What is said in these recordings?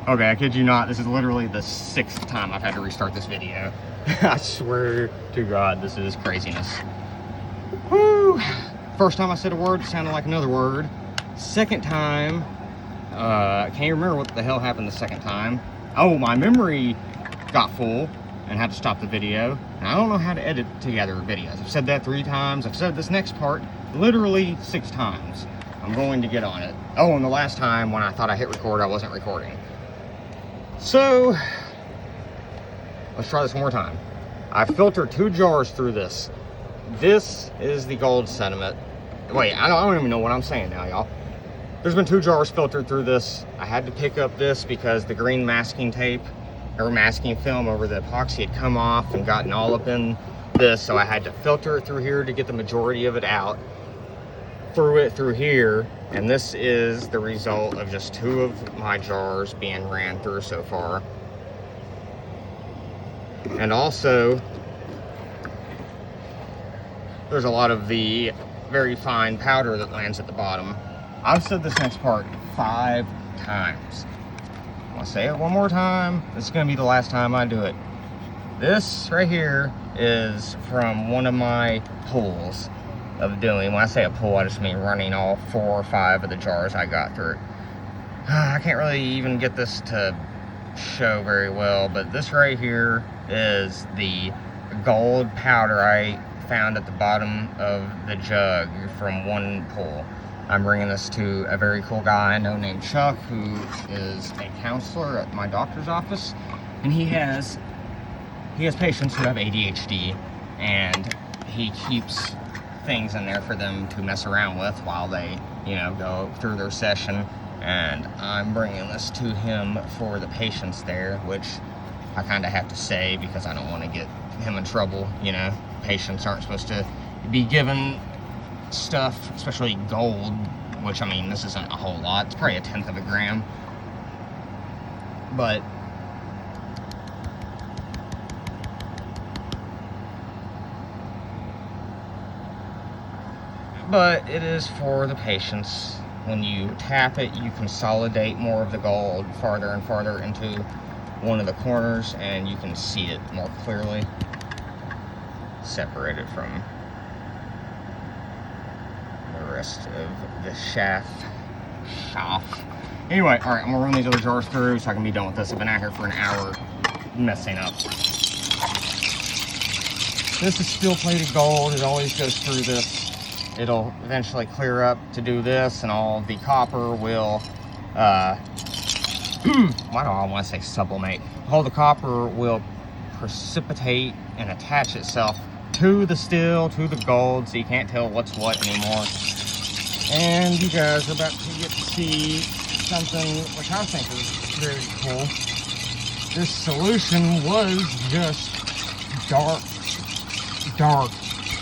Okay, I kid you not, this is literally the 6th time I've had to restart this video. I swear to God, this is craziness. Woo! First time I said a word, it sounded like another word. Second time, I can't remember what the hell happened the second time. Oh, my memory got full and had to stop the video. And I don't know how to edit together videos. I've said that 3 times. I've said this next part literally 6 times. I'm going to get on it. Oh, and the last time when I thought I hit record, I wasn't recording. So, let's try this one more time. I filtered 2 jars through this. This is the gold sediment. Wait, I don't even know what I'm saying now, y'all. There's been 2 jars filtered through this. I had to pick up this because the green masking tape or masking film over the epoxy had come off and gotten all up in this, so I had to filter it through here to get the majority of it out. Threw it through here, and this is the result of just 2 of my jars being ran through so far. And also, there's a lot of the very fine powder that lands at the bottom. I've said this next part 5 times. I'm gonna say it one more time. This is gonna be the last time I do it. This right here is from one of my pulls of doing. When I say a pull, I just mean running all 4 or 5 of the jars I got through. I can't really even get this to show very well, but this right here is the gold powder I found at the bottom of the jug from one pull. I'm bringing this to a very cool guy I know named Chuck, who is a counselor at my doctor's office, and he has patients who have ADHD, and he keeps things in there for them to mess around with while they, you know, go through their session. And I'm bringing this to him for the patients there, which I kind of have to say because I don't want to get him in trouble. You know, patients aren't supposed to be given stuff, especially gold, which, I mean, this isn't a whole lot. It's probably 1/10 of a gram. But it is for the patients. When you tap it, you consolidate more of the gold farther and farther into one of the corners, and you can see it more clearly, separated from the rest of the shaft. Anyway, all right, I'm gonna run these other jars through so I can be done with this. I've been out here for an hour messing up. This is steel plated gold. It always goes through this. It'll eventually clear up to do this, and all the copper will, why do I want to say sublimate? All the copper will precipitate and attach itself to the steel, to the gold, so you can't tell what's what anymore. And you guys are about to get to see something which I think is very cool. This solution was just dark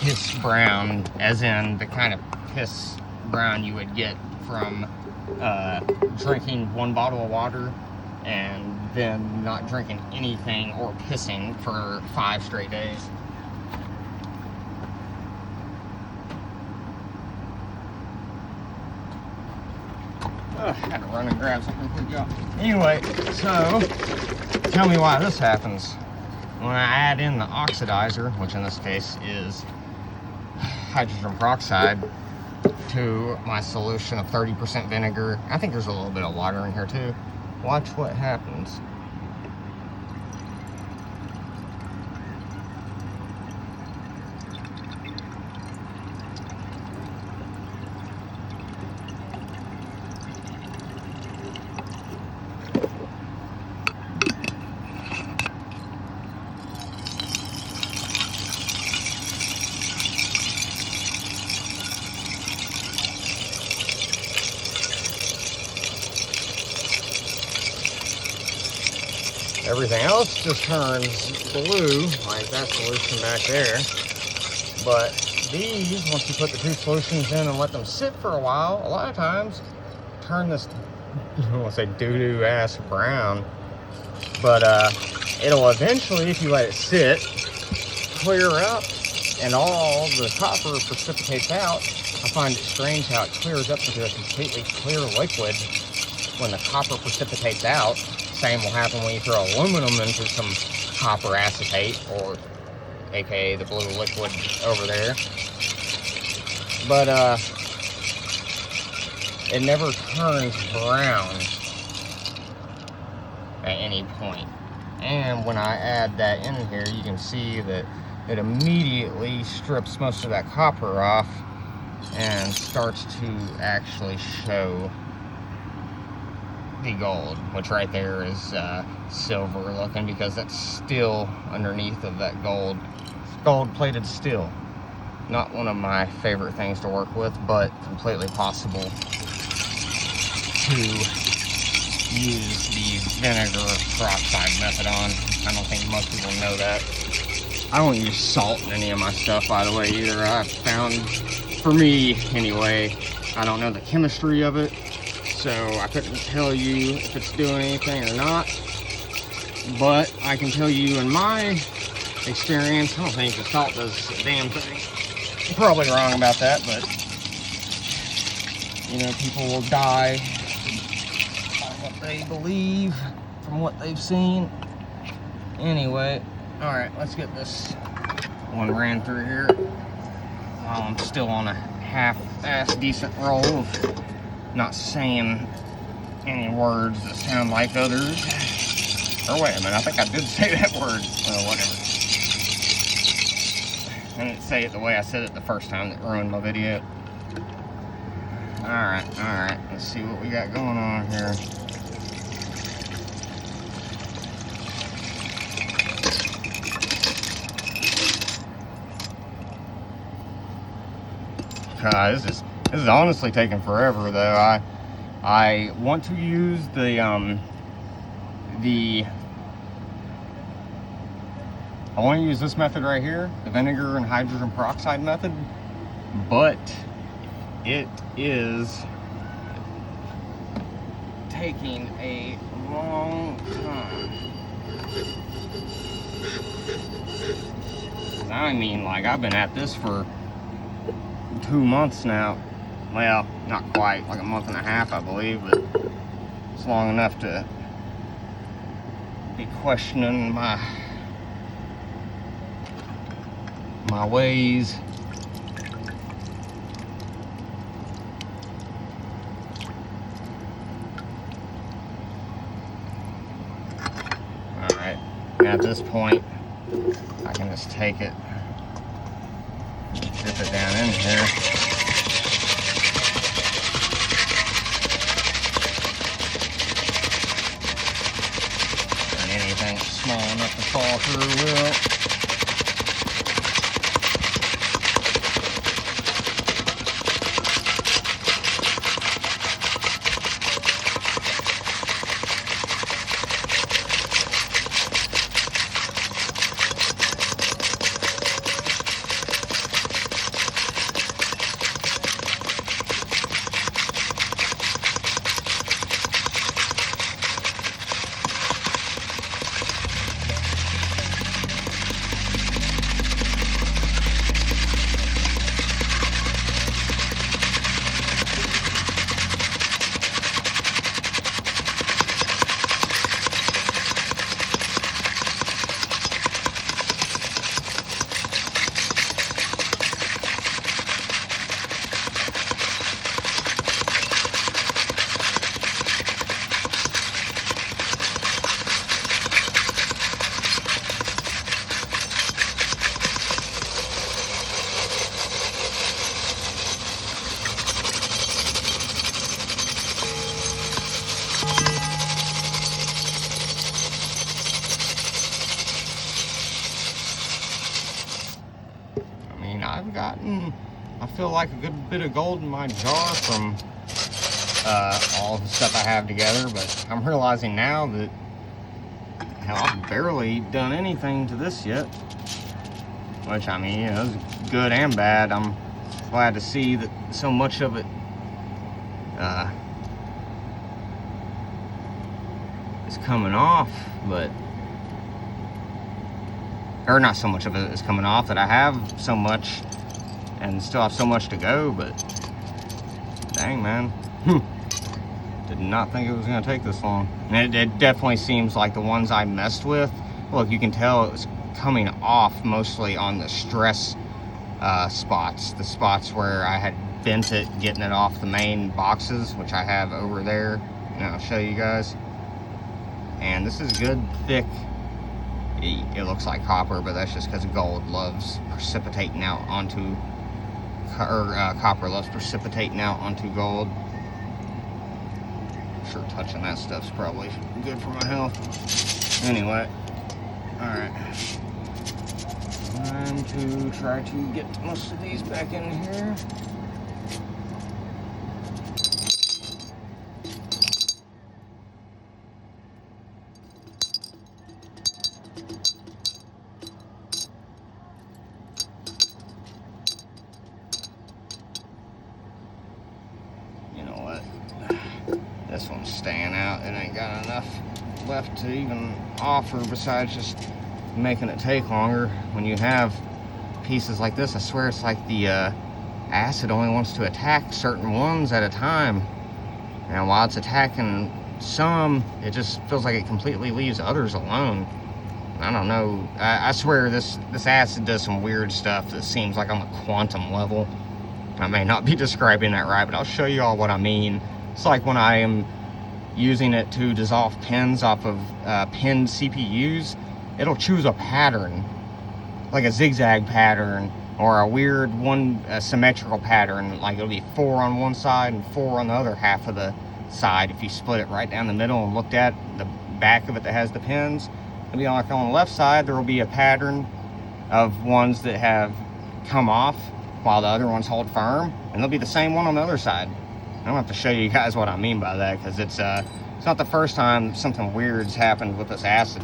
piss brown, as in the kind of piss brown you would get from drinking 1 bottle of water and then not drinking anything or pissing for 5 straight days. I had to run and grab something quick, y'all. Anyway, so tell me why this happens. When I add in the oxidizer, which in this case is hydrogen peroxide, to my solution of 30% vinegar. I think there's a little bit of water in here too. Watch what happens. Everything else just turns blue, like that solution back there. But these, once you put the 2 solutions in and let them sit for a while, a lot of times turn this, I don't want to say doo-doo ass brown, but it'll eventually, if you let it sit, clear up, and all the copper precipitates out. I find it strange how it clears up into a completely clear liquid when the copper precipitates out. same will happen when you throw aluminum into some copper acetate, or aka the blue liquid over there. But it never turns brown at any point. And when I add that in here, you can see that it immediately strips most of that copper off and starts to actually show the gold, which right there is silver looking, because that's still underneath of that gold. Gold plated steel. Not one of my favorite things to work with, but completely possible to use the vinegar peroxide method on. I don't think most people know that. I don't use salt in any of my stuff, by the way, either. I've found, for me anyway, I don't know the chemistry of it, so I couldn't tell you if it's doing anything or not. But I can tell you in my experience, I don't think the salt does a damn thing. I'm probably wrong about that, but you know, people will die by what they believe from what they've seen. Anyway, all right, let's get this one ran through here while I'm still on a half-ass decent roll of not saying any words that sound like others. Or wait a minute, I think I did say that word. Well, whatever. I didn't say it the way I said it the first time. That ruined my video. Alright, let's see what we got going on here. This is honestly taking forever, though. I want to use I want to use this method right here, the vinegar and hydrogen peroxide method, but it is taking a long time. I mean, like, I've been at this for 2 months now. Well, not quite, like a month and a half, I believe, but it's long enough to be questioning my ways. Alright, at this point, I can just take it, dip it down in here. And anything small enough to fall through will. I've gotten, I feel like, a good bit of gold in my jar from all the stuff I have together, but I'm realizing now that, hell, I've barely done anything to this yet. Which, I mean, you know, is good and bad. I'm glad to see that so much of it is coming off, but, or not so much of it is coming off, that I have so much and still have so much to go, but dang, man. Did not think it was going to take this long. And it definitely seems like the ones I messed with, look, you can tell it was coming off mostly on the stress spots. The spots where I had bent it, getting it off the main boxes, which I have over there. And I'll show you guys. And this is good, thick. It looks like copper, but that's just because gold loves precipitating out onto, copper loves precipitating out onto gold. I'm sure touching that stuff's probably good for my health. Anyway, alright. Time to try to get most of these back in here. This one's staying out. It ain't got enough left to even offer besides just making it take longer. When you have pieces like this, I swear it's like the acid only wants to attack certain ones at a time. And while it's attacking some, it just feels like it completely leaves others alone. I don't know. I swear this acid does some weird stuff that seems like on the quantum level. I may not be describing that right, but I'll show you all what I mean. It's like when I am using it to dissolve pins off of pinned CPUs, it'll choose a pattern, like a zigzag pattern, or a weird symmetrical pattern, like it'll be 4 on one side and 4 on the other half of the side. If you split it right down the middle and looked at the back of it that has the pins, it'll be like on the left side, there will be a pattern of ones that have come off while the other ones hold firm, and there'll be the same one on the other side. I'm gonna have to show you guys what I mean by that, because it's not the first time something weird's happened with this acid.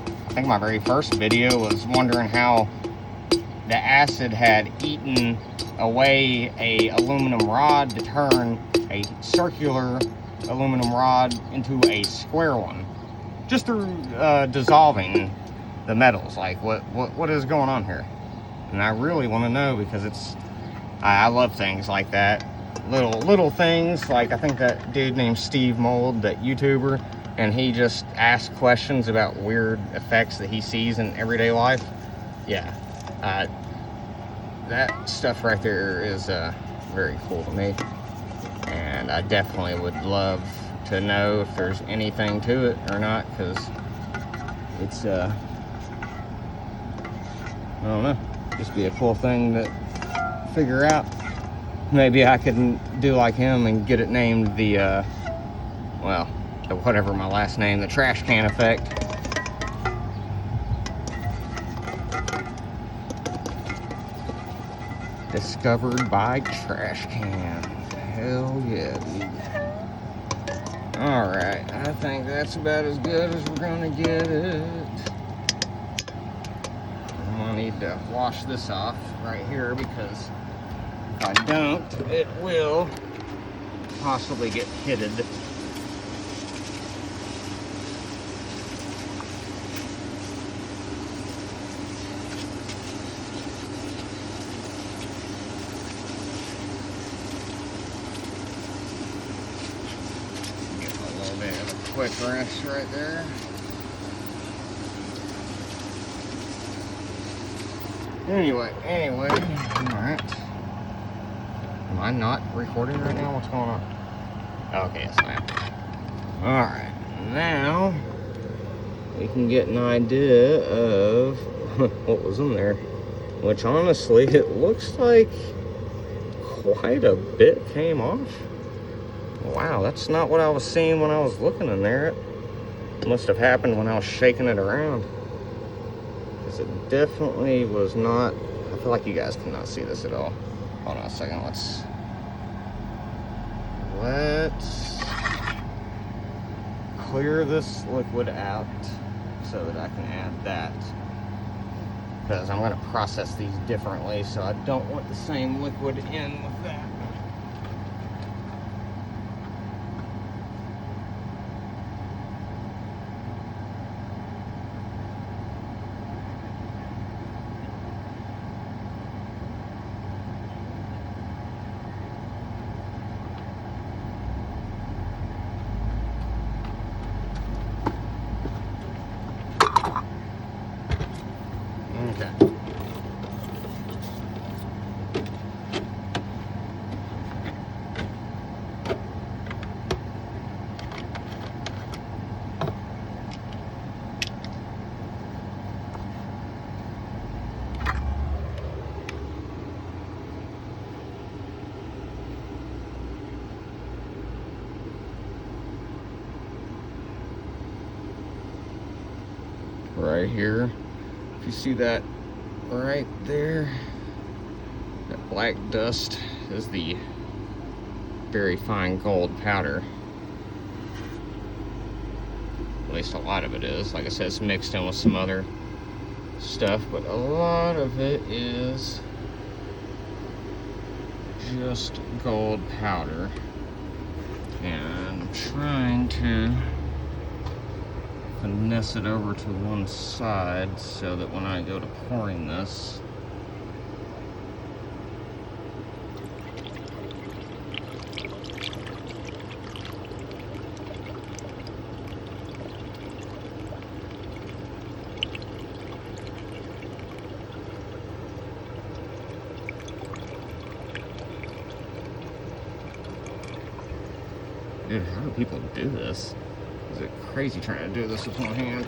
I think my very first video was wondering how the acid had eaten away a aluminum rod to turn a circular aluminum rod into a square one, just through dissolving the metals. Like what is going on here? And I really want to know, because I love things like that. Little things, like I think that dude named Steve Mold, that YouTuber, and he just asks questions about weird effects that he sees in everyday life. Yeah, that stuff right there is very cool to me, and I definitely would love to know if there's anything to it or not, because it's I don't know, just be a cool thing to figure out. Maybe I could do like him and get it named the, whatever my last name, the trash can effect. Discovered by trash can. Hell yeah, dude. Alright, I think that's about as good as we're gonna get it. I'm gonna need to wash this off right here, because if I don't, it will possibly get pitted. Give a little bit of a quick rinse right there. Anyway, alright. Am I not recording right now? What's going on? Okay, yes I am. Alright, now we can get an idea of what was in there. Which honestly, it looks like quite a bit came off. Wow, that's not what I was seeing when I was looking in there. It must have happened when I was shaking it around. Because it definitely was not. I feel like you guys cannot see this at all. Hold on a second, let's clear this liquid out so that I can add that, because I'm going to process these differently, so I don't want the same liquid in with that. Okay. Right here, if you see that right there, that black dust is the very fine gold powder. At least a lot of it is. Like I said, it's mixed in with some other stuff, but a lot of it is just gold powder. And I'm trying to finesse it over to one side so that when I go to pouring this, dude, how do people do this? Is it crazy trying to do this with one hand?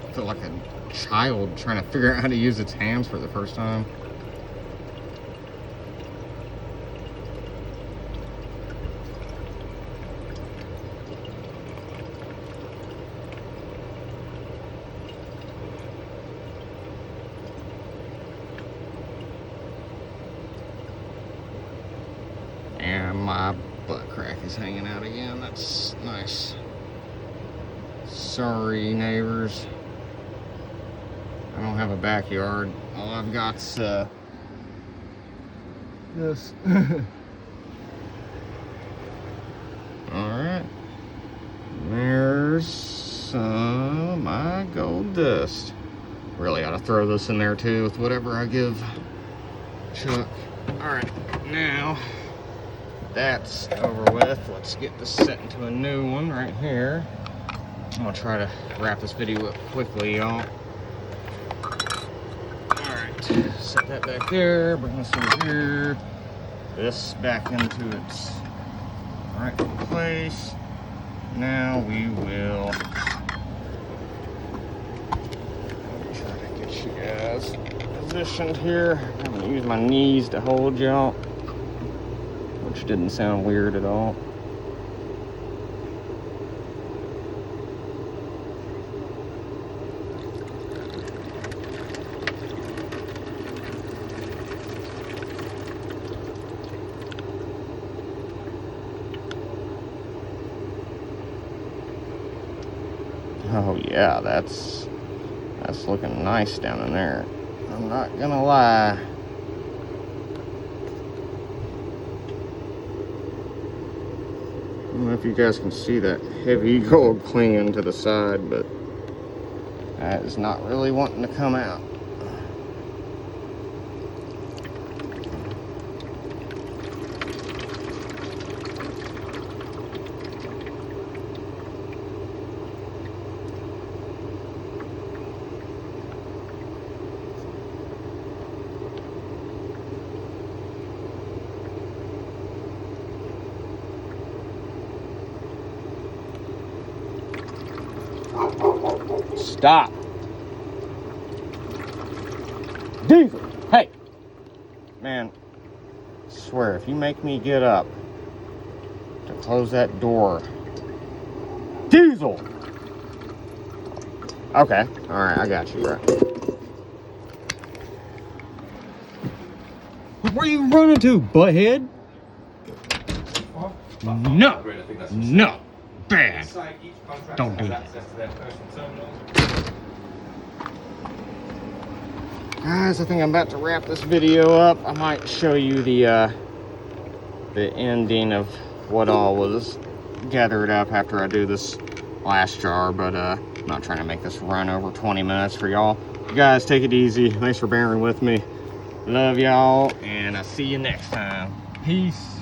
I feel like a child trying to figure out how to use its hands for the first time. And my butt crack is hanging out again. That's nice. Sorry, neighbors. I don't have a backyard. All I've got's this. Alright. There's some my gold dust. Really ought to throw this in there too with whatever I give Chuck. Alright, now that's over with. Let's get this set into a new one right here. I'm gonna try to wrap this video up quickly, y'all. Alright, set that back there, bring this over here. This back into its rightful place. Now we will try to get you guys positioned here. I'm gonna use my knees to hold y'all, which didn't sound weird at all. Oh yeah, that's looking nice down in there. I'm not gonna lie. I don't know if you guys can see that heavy gold clinging to the side, but that is not really wanting to come out. Stop. Diesel, hey. Man, I swear, if you make me get up to close that door. Diesel! Okay, alright, I got you, right. Where are you running to, butthead? No! No! Bad! Don't do that. Guys, I think I'm about to wrap this video up. I might show you the ending of what all was gathered up after I do this last jar, but I'm not trying to make this run over 20 minutes for y'all. You guys, take it easy. Thanks for bearing with me. Love y'all, and I'll see you next time. Peace.